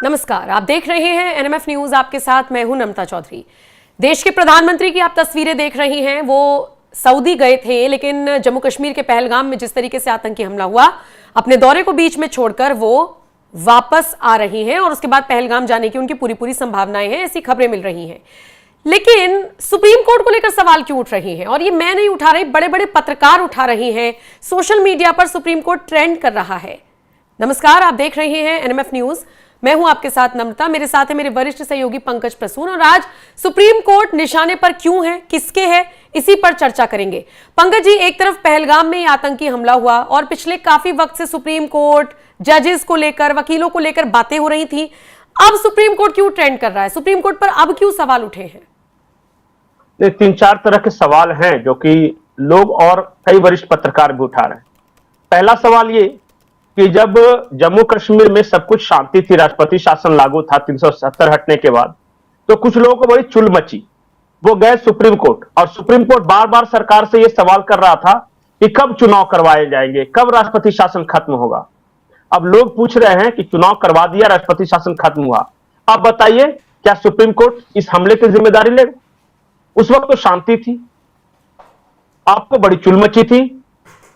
नमस्कार, आप देख रहे हैं एनएमएफ न्यूज। आपके साथ मैं हूं नम्रता चौधरी। देश के प्रधानमंत्री की आप तस्वीरें देख रही हैं। वो सऊदी गए थे, लेकिन जम्मू कश्मीर के पहलगाम में जिस तरीके से आतंकी हमला हुआ, अपने दौरे को बीच में छोड़कर वो वापस आ रही हैं और उसके बाद पहलगाम जाने की उनकी पूरी संभावनाएं हैं, ऐसी खबरें मिल रही हैं। लेकिन सुप्रीम कोर्ट को लेकर सवाल क्यों उठ रहे हैं? और ये मैं नहीं उठा रही, बड़े बड़े पत्रकार उठा रहे हैं। सोशल मीडिया पर सुप्रीम कोर्ट ट्रेंड कर रहा है। नमस्कार, आप देख रहे हैं एनएमएफ न्यूज। मैं हूं आपके साथ नम्रता, मेरे साथ है मेरे वरिष्ठ सहयोगी पंकज प्रसून। और आज सुप्रीम कोर्ट निशाने पर क्यों है, किसके है, इसी पर चर्चा करेंगे। पंकज जी, एक तरफ पहलगाम में आतंकी हमला हुआ और पिछले काफी वक्त से सुप्रीम कोर्ट जजेस को लेकर, वकीलों को लेकर बातें हो रही थी। अब सुप्रीम कोर्ट क्यों ट्रेंड कर रहा है? सुप्रीम कोर्ट पर अब क्यों सवाल उठे हैं? तीन चार तरह के सवाल हैं जो कि लोग और कई वरिष्ठ पत्रकार भी उठा रहे हैं। पहला सवाल ये कि जब जम्मू कश्मीर में सब कुछ शांति थी, राष्ट्रपति शासन लागू था 370 हटने के बाद, तो कुछ लोगों को बड़ी चुल मची। वो गए सुप्रीम कोर्ट और सुप्रीम कोर्ट बार बार सरकार से यह सवाल कर रहा था कि कब चुनाव करवाए जाएंगे, कब राष्ट्रपति शासन खत्म होगा। अब लोग पूछ रहे हैं कि चुनाव करवा दिया, राष्ट्रपति शासन खत्म हुआ, अब बताइए क्या सुप्रीम कोर्ट इस हमले की जिम्मेदारी लेगा? उस वक्त तो शांति थी, आपको बड़ी चुल मची थी।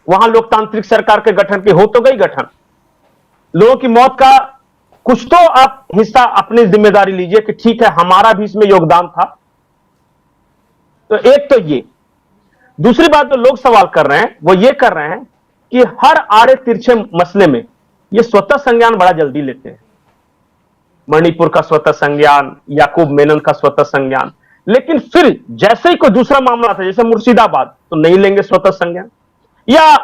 वहां लोकतांत्रिक सरकार के गठन की हो तो गई गठन, लोगों की मौत का कुछ तो आप हिस्सा अपनी जिम्मेदारी लीजिए कि ठीक है हमारा भी इसमें योगदान था। तो एक तो ये। दूसरी बात जो लोग सवाल कर रहे हैं वो ये कर रहे हैं कि हर आड़े तिरछे मसले में ये स्वतः संज्ञान बड़ा जल्दी लेते हैं। मणिपुर का स्वतः संज्ञान, याकूब मेनन का स्वतः संज्ञान, लेकिन फिर जैसे ही कोई दूसरा मामला था, जैसे मुर्शिदाबाद, तो नहीं लेंगे स्वतः संज्ञान, या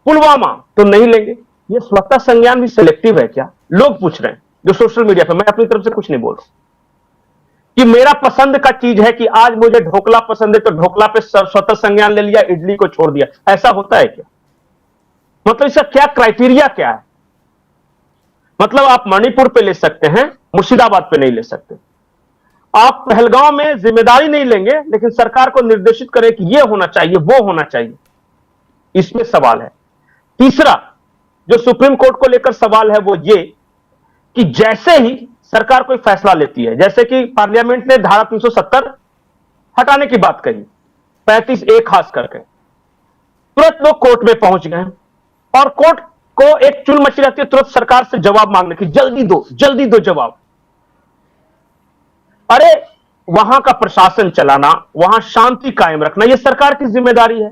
पुलवामा तो नहीं लेंगे। ये स्वतः संज्ञान भी सिलेक्टिव है क्या? लोग पूछ रहे हैं जो सोशल मीडिया पे। मैं अपनी तरफ से कुछ नहीं बोल रहा कि मेरा पसंद का चीज है कि आज मुझे ढोकला पसंद है तो ढोकला पे स्वतः संज्ञान ले लिया, इडली को छोड़ दिया। ऐसा होता है क्या? मतलब इसका क्या क्राइटेरिया क्या है? मतलब आप मणिपुर पे ले सकते हैं, मुर्शिदाबाद पे नहीं ले सकते। आप पहलगाम में जिम्मेदारी नहीं लेंगे, लेकिन सरकार को निर्देशित करें कि यह होना चाहिए, वो होना चाहिए। इसमें सवाल है। तीसरा जो सुप्रीम कोर्ट को लेकर सवाल है वो ये कि जैसे ही सरकार कोई फैसला लेती है, जैसे कि पार्लियामेंट ने धारा 370 हटाने की बात कही, 35A खास करके, तुरंत लोग कोर्ट में पहुंच गए और कोर्ट को एक चुल मची रहती है तुरंत सरकार से जवाब मांगने की, जल्दी दो जवाब। अरे वहां का प्रशासन चलाना, वहां शांति कायम रखना, यह सरकार की जिम्मेदारी है,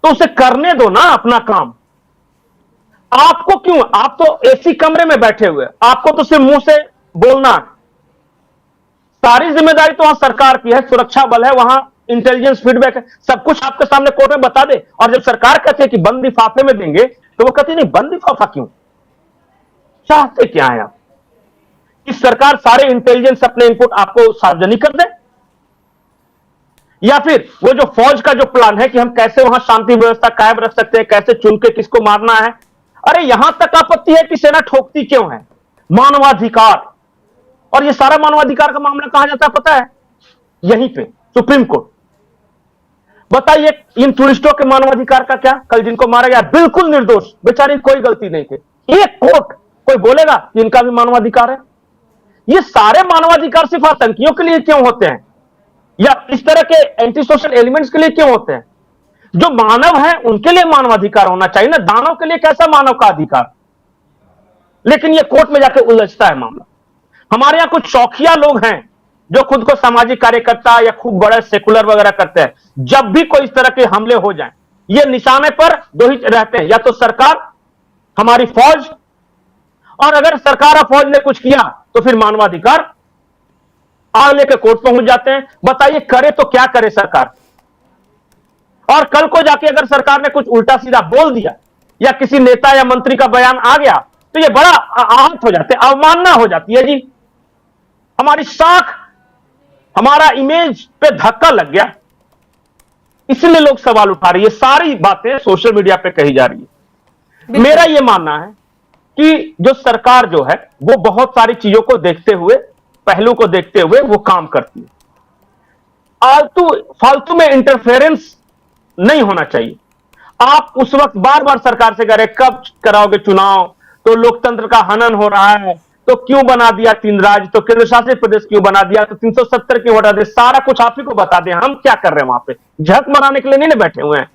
तो उसे करने दो ना अपना काम। आपको क्यों? आप तो एसी कमरे में बैठे हुए, आपको तो सिर्फ मुंह से बोलना है। सारी जिम्मेदारी तो वहां सरकार की है, सुरक्षा बल है, वहां इंटेलिजेंस फीडबैक है, सब कुछ आपके सामने कोर्ट में बता दे। और जब सरकार कहती है कि बंद लिफाफे में देंगे, तो वो कहती नहीं, बंद लिफाफा क्यों? चाहते क्या है आप? कि सरकार सारे इंटेलिजेंस अपने इनपुट आपको सार्वजनिक कर दे, या फिर वो जो फौज का जो प्लान है कि हम कैसे वहां शांति व्यवस्था कायम रख सकते हैं, कैसे चुन के किसको मारना है। अरे यहां तक आपत्ति है कि सेना ठोकती क्यों है? मानवाधिकार। और ये सारा मानवाधिकार का मामला कहां जाता है पता है? यहीं पे सुप्रीम कोर्ट। बताइए इन टूरिस्टों के मानवाधिकार का क्या? कल जिनको मारा गया बिल्कुल निर्दोष, बेचारी कोई गलती नहीं थी। एक कोर्ट कोई बोलेगा कि इनका भी मानवाधिकार है? ये सारे मानवाधिकार सिर्फ आतंकियों के लिए क्यों होते हैं, या इस तरह के एंटी सोशल एलिमेंट्स के लिए क्यों होते हैं? जो मानव है उनके लिए मानवाधिकार होना चाहिए ना, दानव के लिए कैसा मानव का अधिकार? लेकिन ये कोर्ट में जाके उलझता है मामला। हमारे यहां कुछ शौकिया लोग हैं जो खुद को सामाजिक कार्यकर्ता या खूब बड़े सेकुलर वगैरह करते हैं। जब भी कोई इस तरह के हमले हो जाएं, ये निशाने पर दो ही रहते हैं, या तो सरकार, हमारी फौज, और अगर सरकार और फौज ने कुछ किया तो फिर मानवाधिकार आग लेकर कोर्ट पहुंच जाते हैं। बताइए करे तो क्या करे सरकार? और कल को जाके अगर सरकार ने कुछ उल्टा सीधा बोल दिया या किसी नेता या मंत्री का बयान आ गया तो ये बड़ा आहत हो जाते, अवमानना हो जाती है जी। हमारी साख, हमारा इमेज पे धक्का लग गया, इसलिए लोग सवाल उठा रही है। सारी बातें सोशल मीडिया पे कही जा रही है। मेरा यह मानना है कि जो सरकार जो है वो बहुत सारी चीजों को देखते हुए, पहलू को देखते हुए वो काम करती है। फालतू में इंटरफेरेंस नहीं होना चाहिए। आप उस वक्त बार बार सरकार से कह रहे कब कराओगे चुनाव, तो लोकतंत्र का हनन हो रहा है, तो क्यों बना दिया 3 राज्य, तो केंद्र शासित प्रदेश क्यों बना दिया, तो 370 क्यों हटा दे, सारा कुछ आप ही को बता दें। हम क्या कर रहे हैं वहां पे, झक मनाने के लिए नहीं ना बैठे हुए हैं।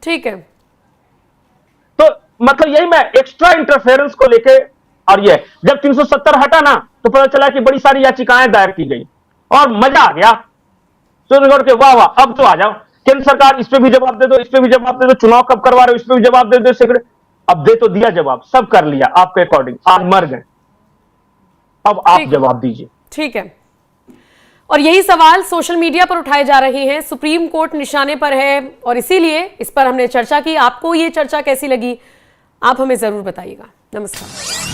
ठीक है। तो मतलब यही मैं एक्स्ट्रा इंटरफेरेंस को लेके, और ये जब 370 हटा ना तो पता चला कि बड़ी सारी याचिकाएं दायर की गई और मजा आ गया सुप्रीम कोर्ट के, वाह वाह अब तो आ जाओ केंद्र सरकार, इस पे भी जवाब दे दो, इस पे भी जवाब दे दो, चुनाव कब करवा रहे हो इस पे भी जवाब दे दो सेक्रेटरी। अब दे तो दिया जवाब, सब कर लिया आपके अकॉर्डिंग, आज मर गए, अब आप जवाब दीजिए। ठीक है। और यही सवाल सोशल मीडिया पर उठाए जा रहे हैं, सुप्रीम कोर्ट निशाने पर है और इसीलिए इस पर हमने चर्चा की। आपको ये चर्चा कैसी लगी, आप हमें जरूर बताइएगा। नमस्कार।